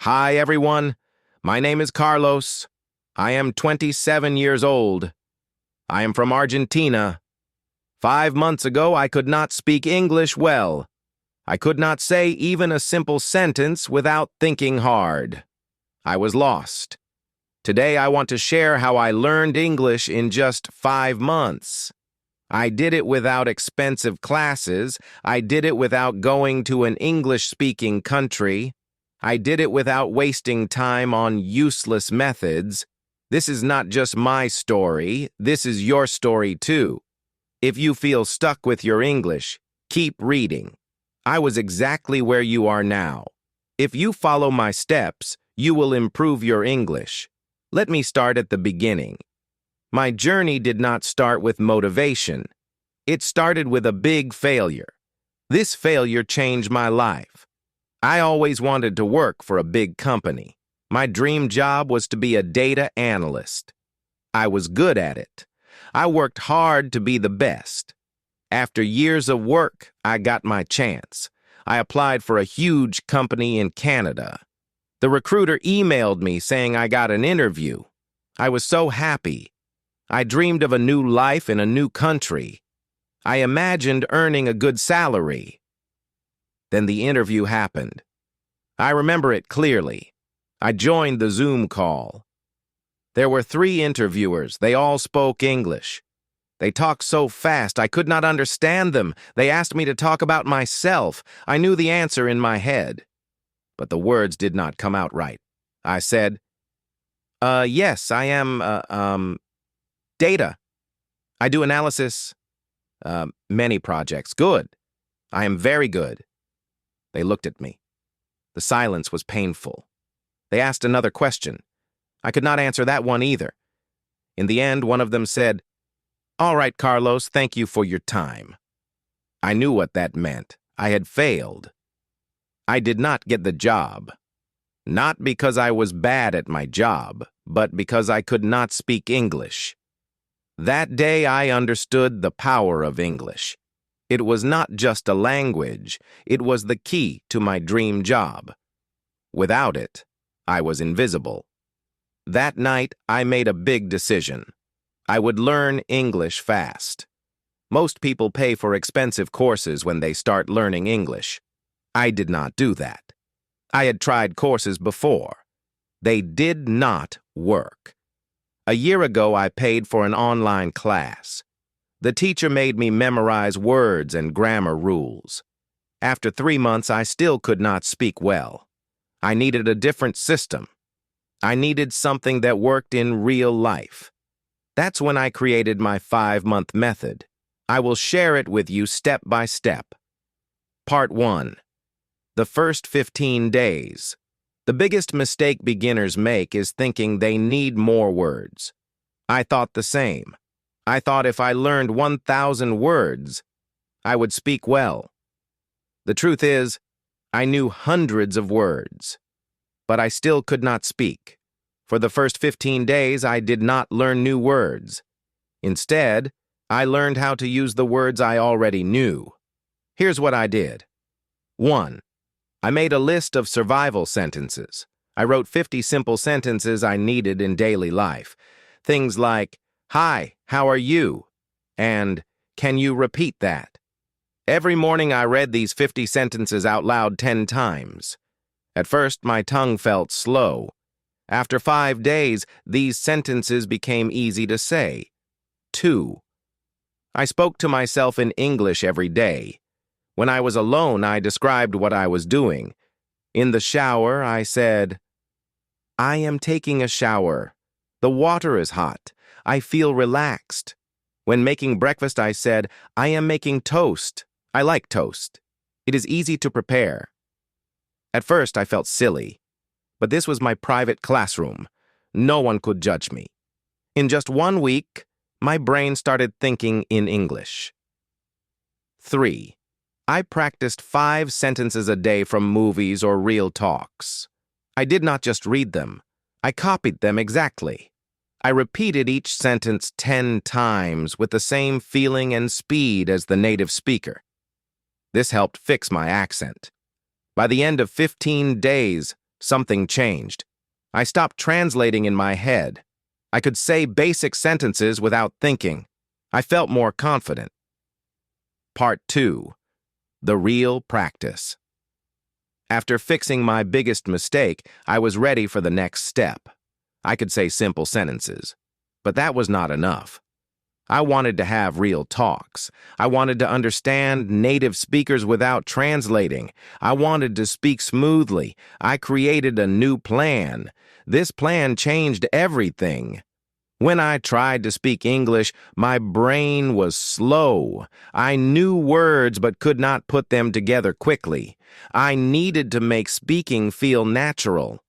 Hi, everyone. My name is Carlos. I am 27 years old. I am from Argentina. 5 months ago, I could not speak English well. I could not say even a simple sentence without thinking hard. I was lost. Today, I want to share how I learned English in just 5 months. I did it without expensive classes. I did it without going to an English-speaking country. I did it without wasting time on useless methods. This is not just my story. This is your story too. If you feel stuck with your English, keep reading. I was exactly where you are now. If you follow my steps, you will improve your English. Let me start at the beginning. My journey did not start with motivation. It started with a big failure. This failure changed my life. I always wanted to work for a big company. My dream job was to be a data analyst. I was good at it. I worked hard to be the best. After years of work, I got my chance. I applied for a huge company in Canada. The recruiter emailed me saying I got an interview. I was so happy. I dreamed of a new life in a new country. I imagined earning a good salary. Then the interview happened. I remember it clearly. I joined the Zoom call. There were 3 interviewers. They all spoke English. They talked so fast I could not understand them. They asked me to talk about myself. I knew the answer in my head. But the words did not come out right. I said, yes, I am, data. I do analysis, many projects. Good. I am very good. They looked at me. The silence was painful. They asked another question. I could not answer that one either. In the end, one of them said, "All right, Carlos, thank you for your time." I knew what that meant. I had failed. I did not get the job. Not because I was bad at my job, but because I could not speak English. That day I understood the power of English. It was not just a language, it was the key to my dream job. Without it, I was invisible. That night, I made a big decision. I would learn English fast. Most people pay for expensive courses when they start learning English. I did not do that. I had tried courses before. They did not work. A year ago, I paid for an online class. The teacher made me memorize words and grammar rules. After 3 months, I still could not speak well. I needed a different system. I needed something that worked in real life. That's when I created my 5-month method. I will share it with you step by step. Part 1. The first 15 days. The biggest mistake beginners make is thinking they need more words. I thought the same. I thought if I learned 1,000 words, I would speak well. The truth is, I knew hundreds of words, but I still could not speak. For the first 15 days, I did not learn new words. Instead, I learned how to use the words I already knew. Here's what I did. 1. I made a list of survival sentences. I wrote 50 simple sentences I needed in daily life. Things like, "Hi, how are you?" and "Can you repeat that?" Every morning I read these 50 sentences out loud 10 times. At first, my tongue felt slow. After 5 days, these sentences became easy to say. 2. I spoke to myself in English every day. When I was alone, I described what I was doing. In the shower, I said, "I am taking a shower. The water is hot. I feel relaxed." When making breakfast, I said, "I am making toast. I like toast. It is easy to prepare." At first, I felt silly, but this was my private classroom. No one could judge me. In just 1 week, my brain started thinking in English. 3. I practiced 5 sentences a day from movies or real talks. I did not just read them. I copied them exactly. I repeated each sentence 10 times with the same feeling and speed as the native speaker. This helped fix my accent. By the end of 15 days, something changed. I stopped translating in my head. I could say basic sentences without thinking. I felt more confident. Part 2. The real practice. After fixing my biggest mistake, I was ready for the next step. I could say simple sentences. But that was not enough. I wanted to have real talks. I wanted to understand native speakers without translating. I wanted to speak smoothly. I created a new plan. This plan changed everything. When I tried to speak English, my brain was slow. I knew words but could not put them together quickly. I needed to make speaking feel natural.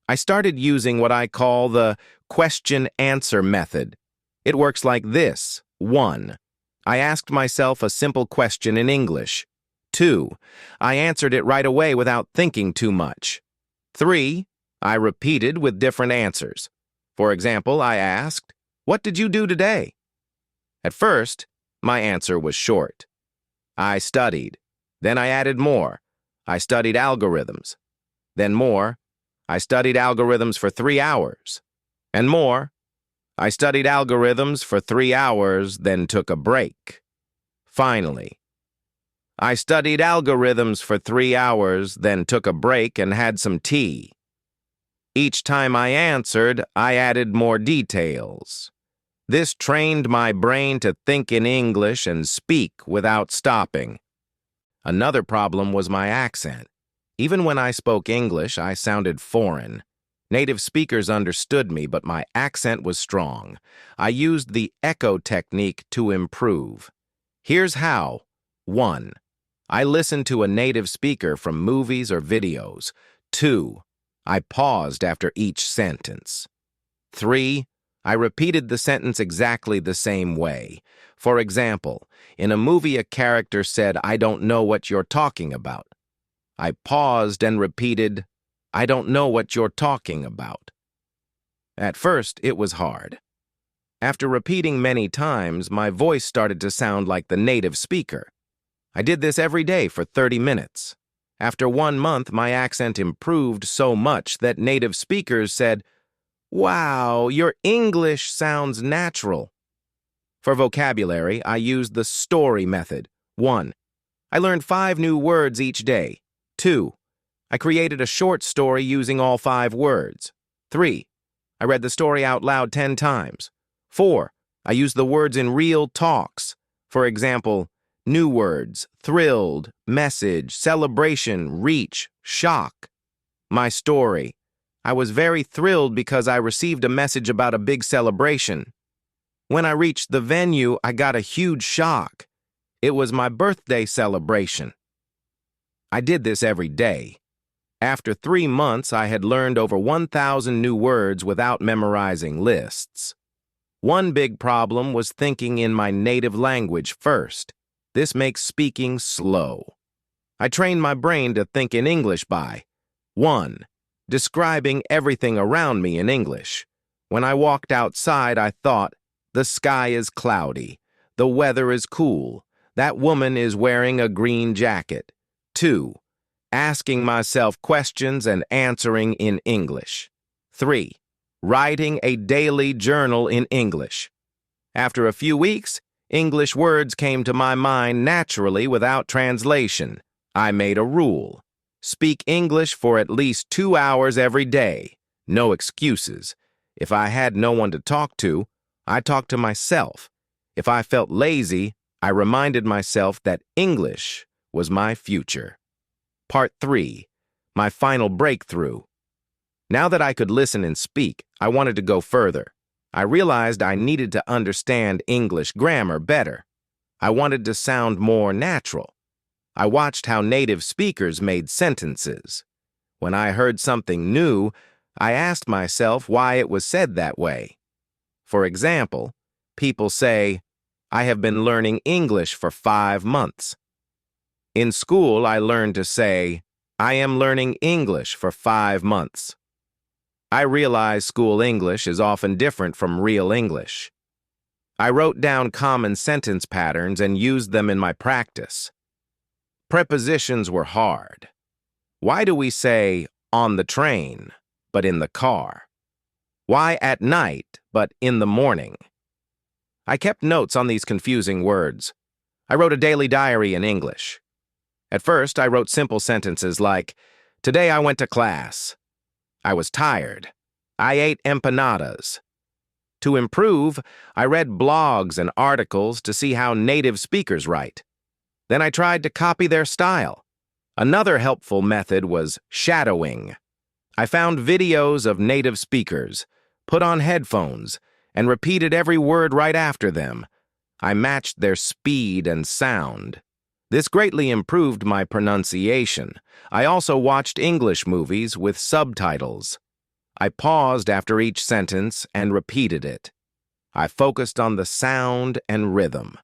I started using what I call the question-answer method. It works like this. 1. I asked myself a simple question in English. 2. I answered it right away without thinking too much. 3. I repeated with different answers. For example, I asked, "What did you do today?" At first, my answer was short. I studied. Then I added more. I studied algorithms. Then more. I studied algorithms for 3 hours. And more. I studied algorithms for 3 hours, then took a break. Finally, I studied algorithms for 3 hours, then took a break and had some tea. Each time I answered, I added more details. This trained my brain to think in English and speak without stopping. Another problem was my accent. Even when I spoke English, I sounded foreign. Native speakers understood me, but my accent was strong. I used the echo technique to improve. Here's how. 1. I listened to a native speaker from movies or videos. 2. I paused after each sentence. 3. I repeated the sentence exactly the same way. For example, in a movie a character said, "I don't know what you're talking about." I paused and repeated, "I don't know what you're talking about." At first, it was hard. After repeating many times, my voice started to sound like the native speaker. I did this every day for 30 minutes. After 1 month, my accent improved so much that native speakers said, "Wow, your English sounds natural." For vocabulary, I used the story method. 1. I learned 5 new words each day. 2. I created a short story using all 5 words. 3. I read the story out loud 10 times. 4. I used the words in real talks. For example, new words: thrilled, message, celebration, reach, shock. My story: I was very thrilled because I received a message about a big celebration. When I reached the venue, I got a huge shock. It was my birthday celebration. I did this every day. After 3 months, I had learned over 1,000 new words without memorizing lists. One big problem was thinking in my native language first. This makes speaking slow. I trained my brain to think in English by 1. Describing everything around me in English. When I walked outside, I thought, "The sky is cloudy. The weather is cool. That woman is wearing a green jacket." 2. Asking myself questions and answering in English. 3. Writing a daily journal in English. After a few weeks, English words came to my mind naturally without translation. I made a rule. Speak English for at least 2 hours every day. No excuses. If I had no one to talk to, I talked to myself. If I felt lazy, I reminded myself that English was my future. Part 3. My final breakthrough. Now that I could listen and speak, I wanted to go further. I realized I needed to understand English grammar better. I wanted to sound more natural. I watched how native speakers made sentences. When I heard something new, I asked myself why it was said that way. For example, people say, "I have been learning English for 5 months." In school, I learned to say, "I am learning English for 5 months." I realize school English is often different from real English. I wrote down common sentence patterns and used them in my practice. Prepositions were hard. Why do we say on the train, but in the car? Why at night, but in the morning? I kept notes on these confusing words. I wrote a daily diary in English. At first, I wrote simple sentences like, "Today I went to class. I was tired. I ate empanadas." To improve, I read blogs and articles to see how native speakers write. Then I tried to copy their style. Another helpful method was shadowing. I found videos of native speakers, put on headphones, and repeated every word right after them. I matched their speed and sound. This greatly improved my pronunciation. I also watched English movies with subtitles. I paused after each sentence and repeated it. I focused on the sound and rhythm.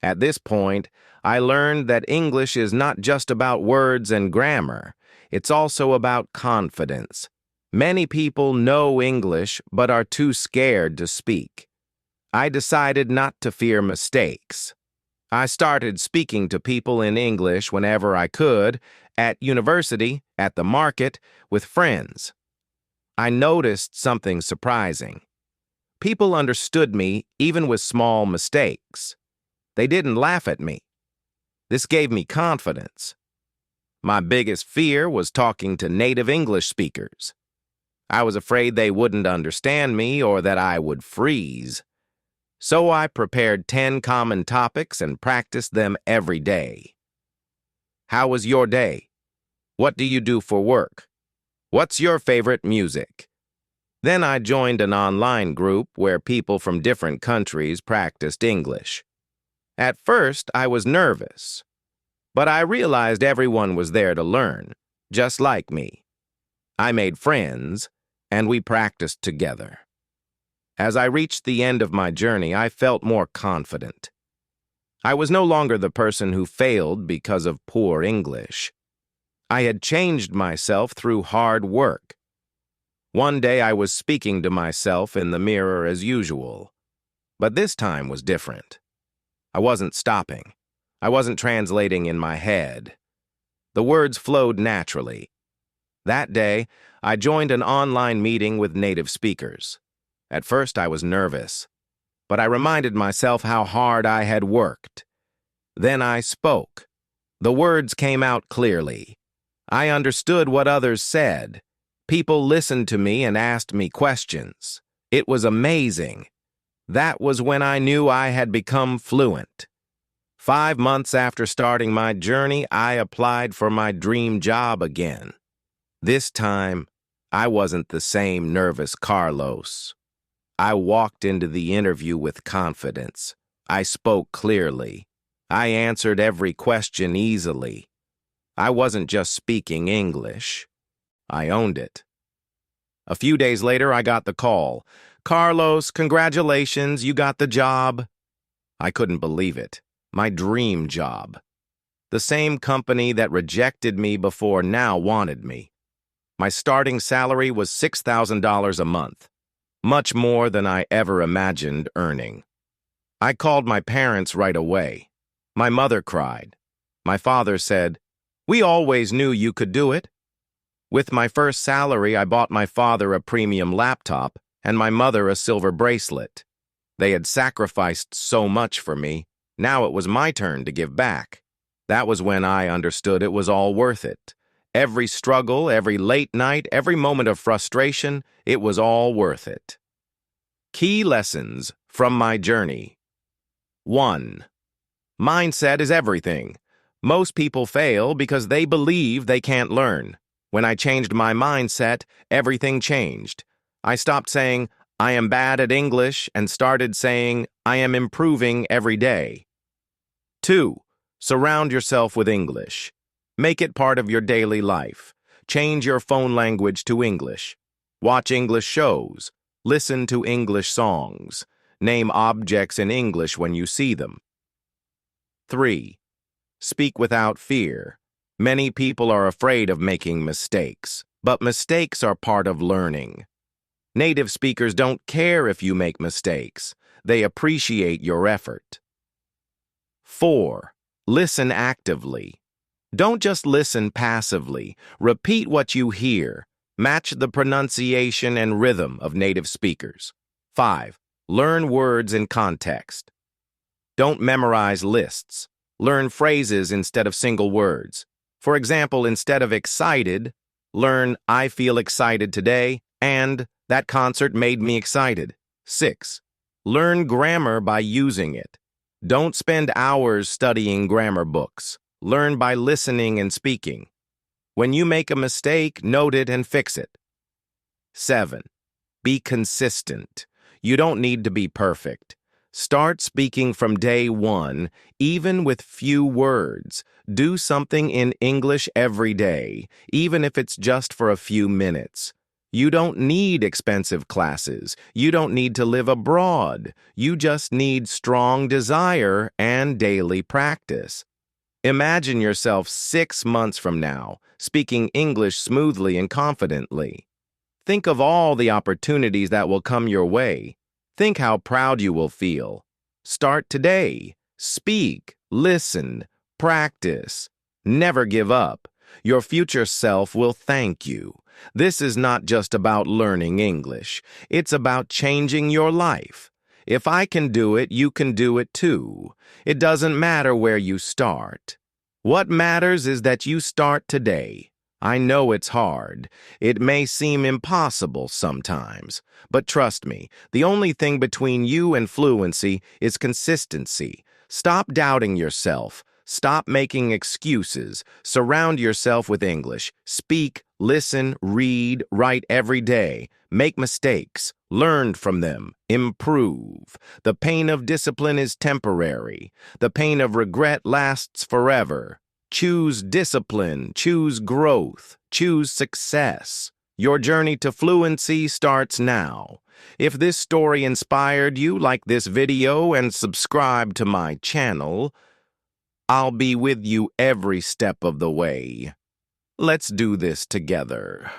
At this point, I learned that English is not just about words and grammar. It's also about confidence. Many people know English but are too scared to speak. I decided not to fear mistakes. I started speaking to people in English whenever I could, at university, at the market, with friends. I noticed something surprising. People understood me even with small mistakes. They didn't laugh at me. This gave me confidence. My biggest fear was talking to native English speakers. I was afraid they wouldn't understand me or that I would freeze. So I prepared 10 common topics and practiced them every day. How was your day? What do you do for work? What's your favorite music? Then I joined an online group where people from different countries practiced English. At first, I was nervous, but I realized everyone was there to learn, just like me. I made friends, and we practiced together. As I reached the end of my journey, I felt more confident. I was no longer the person who failed because of poor English. I had changed myself through hard work. One day I was speaking to myself in the mirror as usual, but this time was different. I wasn't stopping. I wasn't translating in my head. The words flowed naturally. That day, I joined an online meeting with native speakers. At first, I was nervous, but I reminded myself how hard I had worked. Then I spoke. The words came out clearly. I understood what others said. People listened to me and asked me questions. It was amazing. That was when I knew I had become fluent. 5 months after starting my journey, I applied for my dream job again. This time, I wasn't the same nervous Carlos. I walked into the interview with confidence. I spoke clearly. I answered every question easily. I wasn't just speaking English. I owned it. A few days later, I got the call. "Carlos, congratulations, you got the job." I couldn't believe it. My dream job. The same company that rejected me before now wanted me. My starting salary was $6,000 a month, much more than I ever imagined earning. I called my parents right away. My mother cried. My father said, "We always knew you could do it." With my first salary, I bought my father a premium laptop and my mother a silver bracelet. They had sacrificed so much for me. Now it was my turn to give back. That was when I understood it was all worth it. Every struggle, every late night, every moment of frustration, it was all worth it. Key lessons from my journey. 1. Mindset is everything. Most people fail because they believe they can't learn. When I changed my mindset, everything changed. I stopped saying, "I am bad at English," and started saying, "I am improving every day." 2. Surround yourself with English. Make it part of your daily life. Change your phone language to English. Watch English shows. Listen to English songs. Name objects in English when you see them. 3. Speak without fear. Many people are afraid of making mistakes, but mistakes are part of learning. Native speakers don't care if you make mistakes. They appreciate your effort. 4. Listen actively. Don't just listen passively. Repeat what you hear. Match the pronunciation and rhythm of native speakers. 5. Learn words in context. Don't memorize lists. Learn phrases instead of single words. For example, instead of excited, learn I feel excited today and that concert made me excited. 6. Learn grammar by using it. Don't spend hours studying grammar books. Learn by listening and speaking. When you make a mistake, note it and fix it. 7. Be consistent. You don't need to be perfect. Start speaking from day one, even with few words. Do something in English every day, even if it's just for a few minutes. You don't need expensive classes. You don't need to live abroad. You just need strong desire and daily practice. Imagine yourself 6 months from now, speaking English smoothly and confidently. Think of all the opportunities that will come your way. Think how proud you will feel. Start today. Speak, listen, practice. Never give up. Your future self will thank you. This is not just about learning English. It's about changing your life. If I can do it, you can do it too. It doesn't matter where you start. What matters is that you start today. I know it's hard. It may seem impossible sometimes. But trust me, the only thing between you and fluency is consistency. Stop doubting yourself. Stop making excuses. Surround yourself with English. Speak, listen, read, write every day. Make mistakes. Learn from them. Improve. The pain of discipline is temporary. The pain of regret lasts forever. Choose discipline. Choose growth. Choose success. Your journey to fluency starts now. If this story inspired you, like this video and subscribe to my channel. I'll be with you every step of the way. Let's do this together.